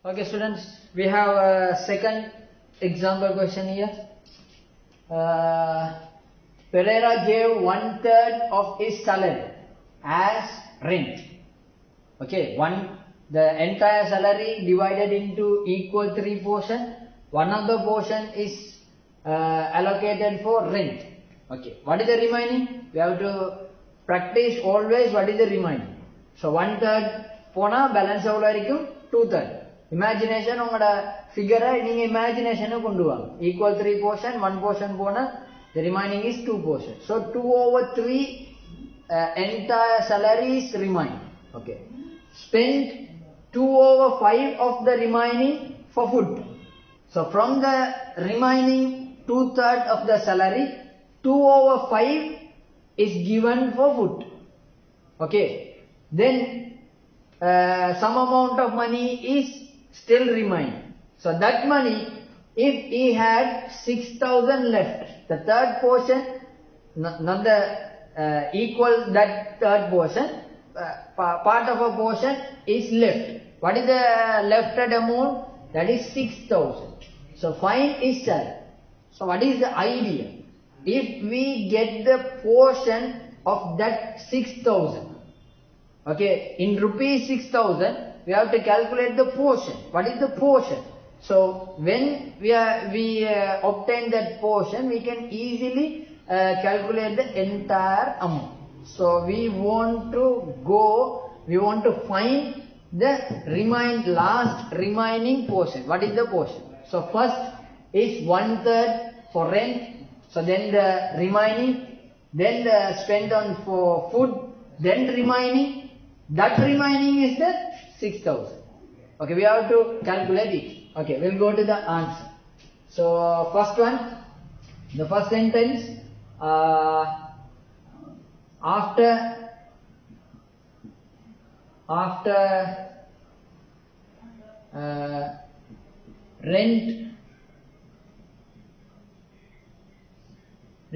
Okay, students, we have a second example question here. Pereira gave 1/3 of his salary as rent. Okay, the entire salary divided into equal 3 portions. One of the portion is allocated for rent. Okay, what is the remaining? We have to practice always what is the remaining. So 1/3 pona balance evlo irukkum 2/3. Imagination ungada figure neenga imagination kondu vaanga. Equal 3 portion, 1 portion pona the remaining is 2 portion. So 2/3 entire salary is remaining. Okay. Spend 2/5 of the remaining for food. So from the remaining 2/3 of the salary, 2/5 is given for food. Okay. Then some amount of money is still remaining. So that money, if he had 6,000 left, the third portion, not the equal that third portion, part of a portion is left. What is the lefted amount? That is 6,000. So find his salary. So what is the idea? If we get the portion of that 6,000, okay, in rupees 6,000, we have to calculate the portion. What is the portion? So when we obtain that portion, we can easily calculate the entire amount. So we want to find the last remaining portion. What is the portion? So first is 1/3 for rent. So then the remaining, then the spent on for food, then remaining. That remaining is the 6,000. Okay, we have to calculate it. Okay, we'll go to the answer. So first one, the first sentence, after rent,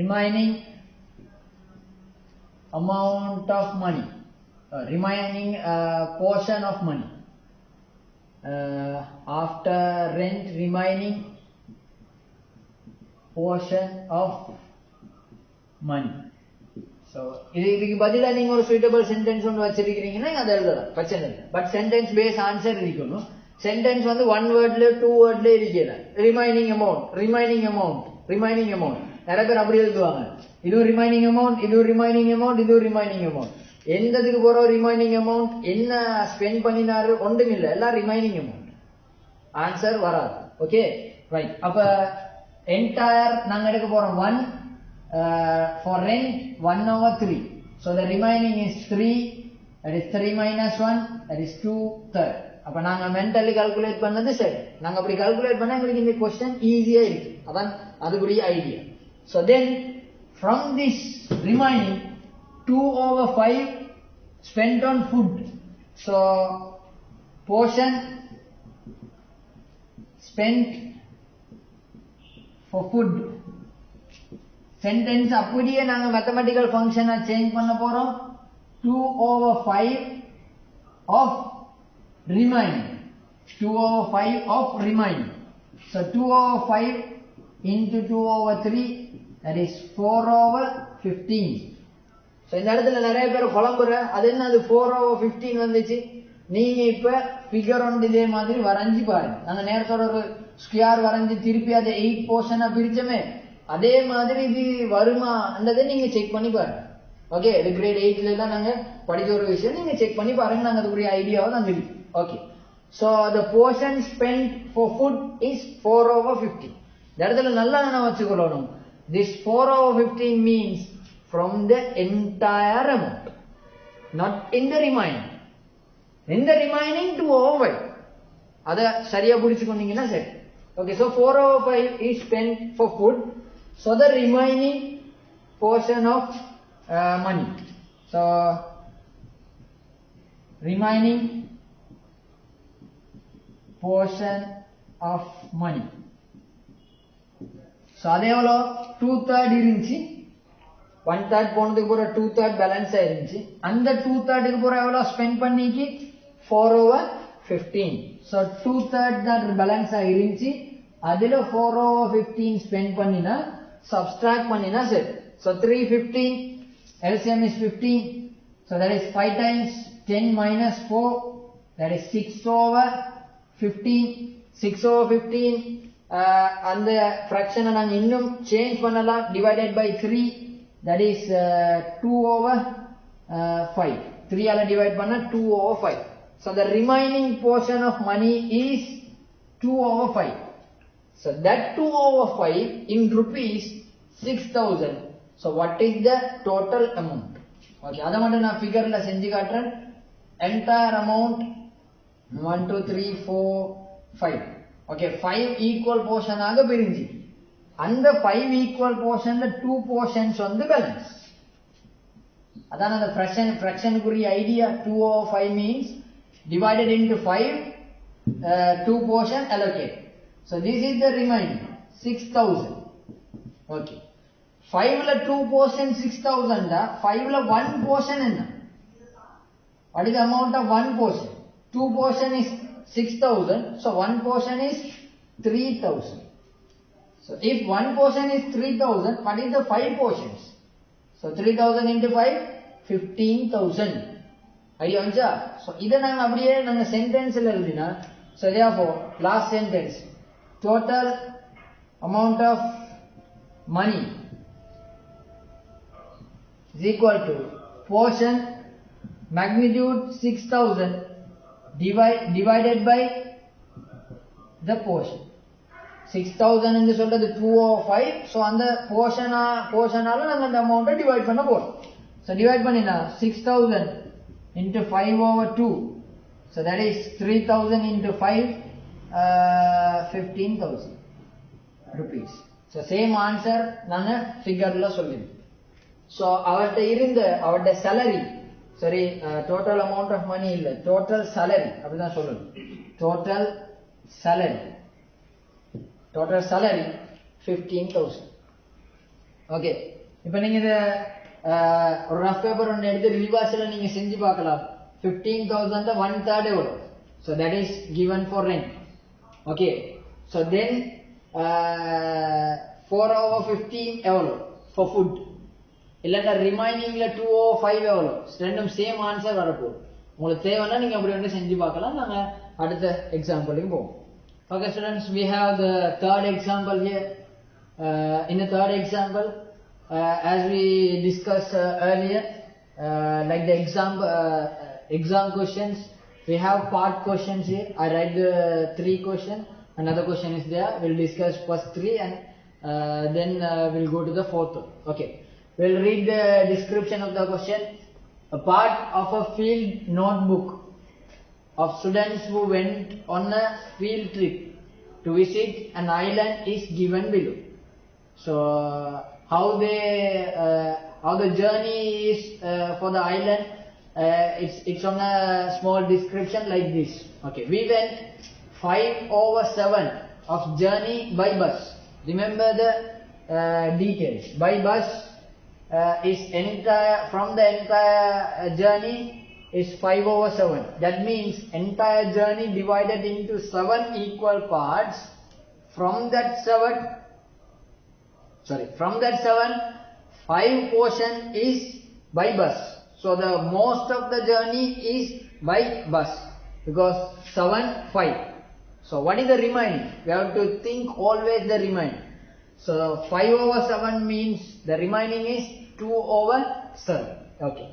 remaining amount of money, remaining portion of money, after rent, remaining portion of money. So இதுக்கு பதிலா நீங்க ஒரு suitable sentence ஒன்று வச்சிருக்கீங்கன்னா அதை எழுதலாம், பிரச்சனை இல்லை. But sentence base answer இருக்கணும். சென்டென்ஸ் வந்து 1 வேர்ட்ல 2 வேர்ட்ல இருக்கல. ரிமைனிங் அமௌண்ட் நிறைய பேர் அப்படி எழுதுவாங்க. இதுவும் ரிமைனிங் அமௌண்ட், இதுவும் ரிமைனிங் அமௌண்ட், இதுவும் ரிமைனிங் அமௌண்ட். எந்ததுக்கு போற ரிமைனிங் அமௌண்ட், என்ன ஸ்பெண்ட் பண்ணினாரு ஒன்றும் இல்லை, எல்லாம் ரிமைனிங் அமௌண்ட். ஆன்சர் வராது. Okay, right. அப்ப என்டையர் நாங்க எடுக்க போறோம் 1 for rent 1/3. So the remaining is 3. That is 3 minus 1. That is 2/3. அப்ப நாங்க மென்டலி கால்குலேட் பண்ணது சரி. நாங்க அப்படி கால்குலேட் பண்ணா எங்களுக்கு இந்த क्वेश्चन ஈஸியா இருக்கு. அதான் அதுக்குரிய idea. So then from this remaining 2/5 spent on food. So portion spent for food. Sentence அப்படியே நாங்க மேத்தமெட்டிக்கல் ஃபங்க்ஷனை சேஞ்ச் பண்ண போறோம். 2/5 of remaining. 2/5 of remaining. So 2/5 into 2/3, that is 4/15. So இந்த இடத்துல நிறைய பேர் குழம்புற, அது என்ன அது 4/15 வந்துச்சு. நீங்க இப்ப ஃபிகர் ஒன்று இதே மாதிரி வரைஞ்சி பாருங்க. நாங்க நேரத்தோட ஒரு ஸ்கொயர் வரைஞ்சி திருப்பி அதை 8 போர்ஷனா பிரிச்சோமே, அதே மாதிரி இது வருமா அந்ததை நீங்க செக் பண்ணி பாருங்க. ஓகே, இது கிரேட் 8ல தான் நாங்க படிச்ச ஒரு விஷயம். நீங்க செக் பண்ணி பாருங்க, நாங்க அதுக்குரிய ஐடியாவை தான் இருக்கு. Okay, so the portion spent for food is 4/15. இந்த இடத்துல நல்லா நான் வச்சுக்கொள்ளணும். This 4/15 means from the entire amount, not in the remaining. In the remaining 2/5. அத சரியா புரிச்சுக்கொண்டீங்கன்னா சரி. Okay, so 4/5 is spent for food. So the remaining portion of money. So remaining portion of money. So அதே எவ்வளோ 2/3 இருந்துச்சு. 1/3 போனதுக்கு போற 2/3 balance ஆயிருந்துச்சு. அந்த 2/3 போற எவ்வளோ ஸ்பெண்ட் பண்ணிக்கு 4/15. So 2/3 தான் பேலன்ஸ் ஆயிருந்துச்சு. அதில் 4/15 ஸ்பெண்ட் பண்ணினா subtract பண்ணினா சரி. So 315 LCM is 15. So that is 5 times 10 minus 4, that is 6/15. 6/15 அந்த fraction நாங்க இன்னும் change பண்ணலாம், divided by 3, that is 2/5. 3 ஆல divide பண்ணா 2/5. So the remaining portion of money is 2/5. So that 2/5 in rupees 6,000. So what is the total amount? Okay, அதை மட்டும் நான் figureல செஞ்சு காட்டுறேன். Entire amount 1 2 3 4 5. Okay, 5 equal portion ஆக பிரிஞ்சு, அந்த 5 equal portionல 2 portions வந்து balance. அதான் அந்த fraction குறிய idea. 2/5 means divided into 5, 2 portion allocate. So this is the remaining 6,000. Okay, 5 la 2 portion 6,000 da, 5 la 1 portion enna? What is the amount of 1 portion? 2 portion is 6,000, so 1 portion is 3,000. So if 1 portion is 3,000, what is the 5 portions? So 3,000 into 5, 15,000. Idea வந்துச்சா? So இதை நாங்கள் அப்படியே நாங்கள் சென்டென்ஸில் எழுதினா, so therefore last sentence, total amount of money is equal to portion magnitude 6,000 divided by the portion. 6,000 என்று சொல்றது 2/5. So அந்த போர்ஷனால நாங்கள் அந்த அமௌண்ட்டை டிவைட் பண்ண போகிறோம். ஸோ டிவைட் பண்ணினா 6,000 into 5/2. So that is 3,000 into 5, 15,000 rupees. So same answer நாங்க figureல சொல்லிருக்கோம். So அவர்ட salary, sorry, total amount of money இல்ல, total salary அப்படிதான் சொல்லணும். Total salary 15,000. Okay, இப்போ நீங்க இத ஒரு ரஃப் பேப்பர் ஒன்று எடுத்து ரிவார்ஸ்ல நீங்க செஞ்சு பார்க்கலாம். 15,000 1/3 எவ்வளோ? So that is given for rent. Okay, so then 4/15 எவ்வளோ for food? இல்லைன்னா ரிமைனிங்ல 2/5 எவ்வளோ? ரெண்டும் சேம் ஆன்சர் வரப்போகுது. உங்களுக்கு தேவைன்னா நீங்க அப்படி ஒன்று செஞ்சு பார்க்கலாம். நாங்க அடுத்த எக்ஸாம்பிளுக்கு போவோம். Okay students, we have the third example here. In the third example, as we discussed earlier, like the exam questions, we have part questions here. I write the 3 questions, another question is there. We'll discuss first 3 and then we'll go to the fourth one. Okay, we'll read the description of the question. A part of a field notebook of students who went on a field trip to visit an island is given below. So how the journey is for the island, it's on a small description like this. Okay, we went 5/7 of journey by bus. Remember the details. By bus is from the entire journey is 5/7. That means entire journey divided into 7 equal parts. From that 7, 5 portion is by bus. So the most of the journey is by bus because 7 5. So what is the remaining? We have to think always the remaining. So 5/7 means the remaining is 2/7. Okay,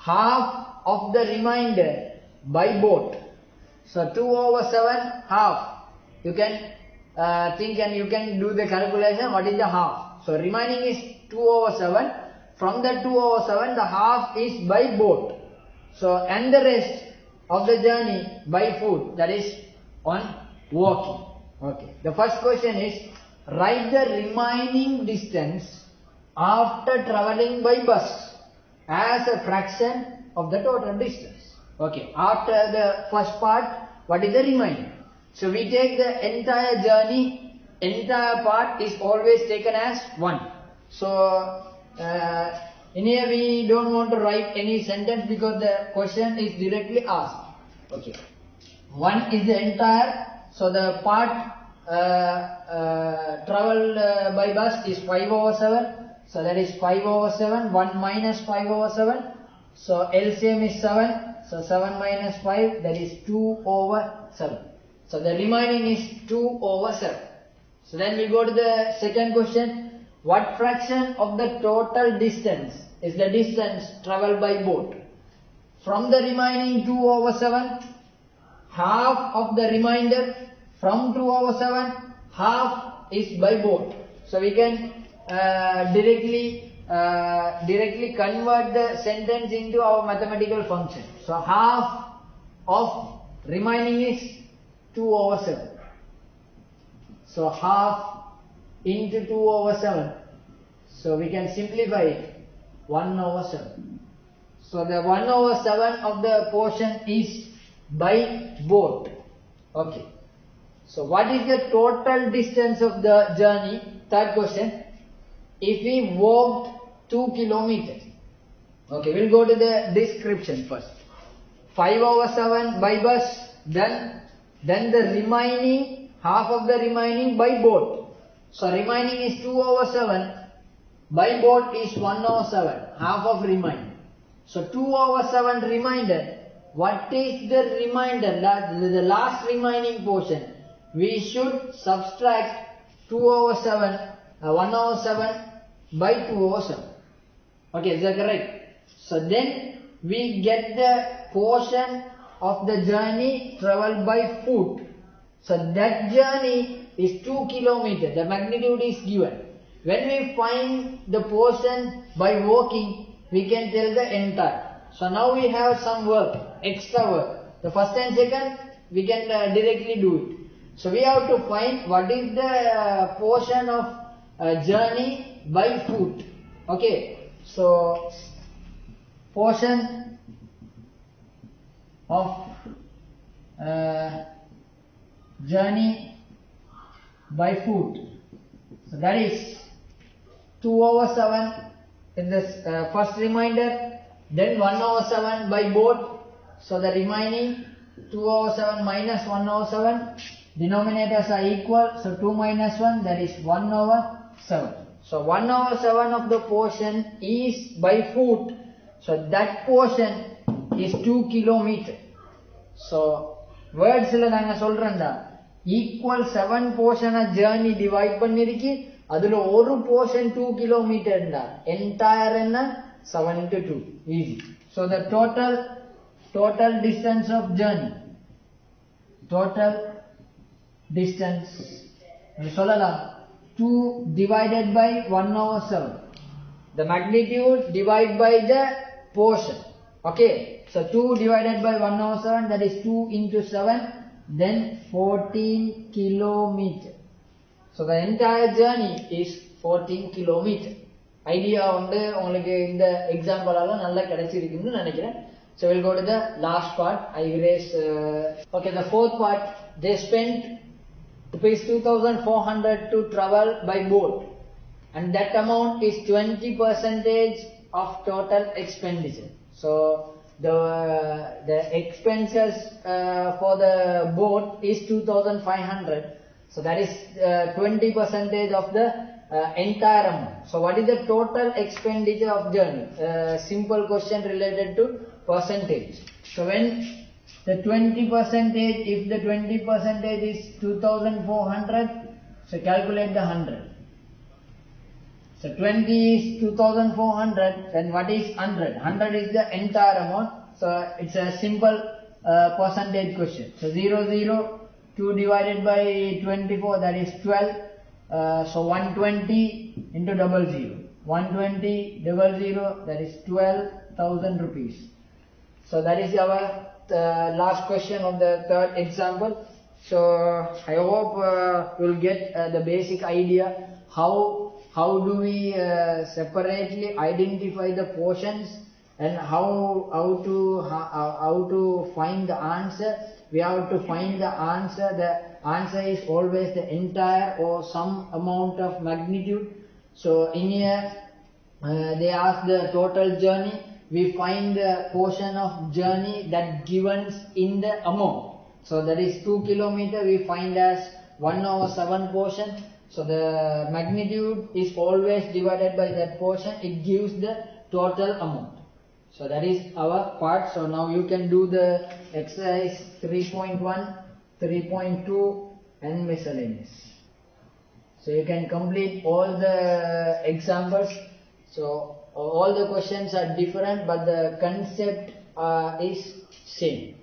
half of the remainder by boat. So 2/7 half. You can think and you can do the calculation. What is the half? So remaining is 2/7. From that 2/7, the half is by boat. So and the rest of the journey by foot, that is on walking. Okay. The first question is, write the remaining distance after traveling by bus as a fraction of the total distance. Okay. After the first part, what is the remaining? So we take the entire journey. Entire part is always taken as 1. So in here we don't want to write any sentence because the question is directly asked. Okay. 1 is the entire, so the part traveled by bus is 5 over 7, so that is 5 over 7, 1 minus 5 over 7, so LCM is 7, so 7 minus 5, that is 2 over 7. So the remaining is 2 over 7. So then we go to the second question. What fraction of the total distance is the distance travelled by boat? From the remaining 2 over 7, half of the remainder from 2 over 7, half is by boat. So we can directly convert the sentence into our mathematical function. So half of remaining is 2 over 7. So half into 2 over 7. So we can simplify it, 1 over 7. So the 1 over 7 of the portion is by boat. Okay. So what is the total distance of the journey? Third question. If we walked 2 kilometers. Okay, we'll go to the description first. 5 over 7 by bus, then the remaining, half of the remaining by boat. So remaining is 2 over 7, by boat is 1 over 7, half of remainder. So 2 over 7 remainder, what is the remainder, the last remaining portion? We should subtract 2 over 7, 1 over 7 by 2 over 7. Okay, is that correct? So then we get the portion of the journey travelled by foot. So that journey is 2 kilometers. The magnitude is given. When we find the portion by walking, we can tell the entire. So now we have some work, extra work. The first and second, we can directly do it. So we have to find what is the portion of journey by foot. Okay. So portion of journey by foot. So that is 2 over 7 in this first remainder, then 1 over 7 by boat. So the remaining 2 over 7 minus 1 over 7, denominators are equal, so 2 minus 1, that is 1 over 7. So 1 over 7 of the portion is by foot, so that portion is 2 kilometers. So words la naanga solranda equal 7 portion of journey divide panniriki, adula oru portion 2 kilometer nda entire enna 7 into 2, easy. So the total distance of journey, total distance solala 2 divided by 1 over 7, the magnitude divided by the portion. Okay, so 2 divided by 1 over 7, that is 2 into 7, then 14 kilometer. So the entire journey is 14 kilometer. Idea வந்து உங்களுக்கு இந்த எக்ஸாம்பிளால நல்லா கிடைச்சிருக்குன்னு நினைக்கிறேன். So we'll go to the last part. I erase. Okay, the fourth part. They spent rupees 2,400 to travel by boat, and that amount is 20% of total expenditure. So the expenses for the boat is 2,500. So that is 20% of the entire amount. So what is the total expenditure of journey? Simple question related to percentage. So when the 20%, if the 20% is 2,400, so calculate the 100. So 20 is 2,400, then what is 100? 100 is the entire amount. So it's a simple percentage question. So 0, 2 divided by 24, that is 12. So 120 into 00. 120 00, that is 12,000 rupees. So that is our last question of the third example. So I hope you'll get the basic idea how do we separately identify the portions and how to find the answer. We have to find the answer. The answer is always the entire or some amount of magnitude. So in here they ask the total journey. We find the portion of journey that given in the amount. So that is 2 kilometer we find as 1/7 portion. So the magnitude is always divided by that portion. It gives the total amount. So that is our part. So now you can do the exercise 3.1, 3.2 and miscellaneous. So you can complete all the examples. So all the questions are different, but the concept is same.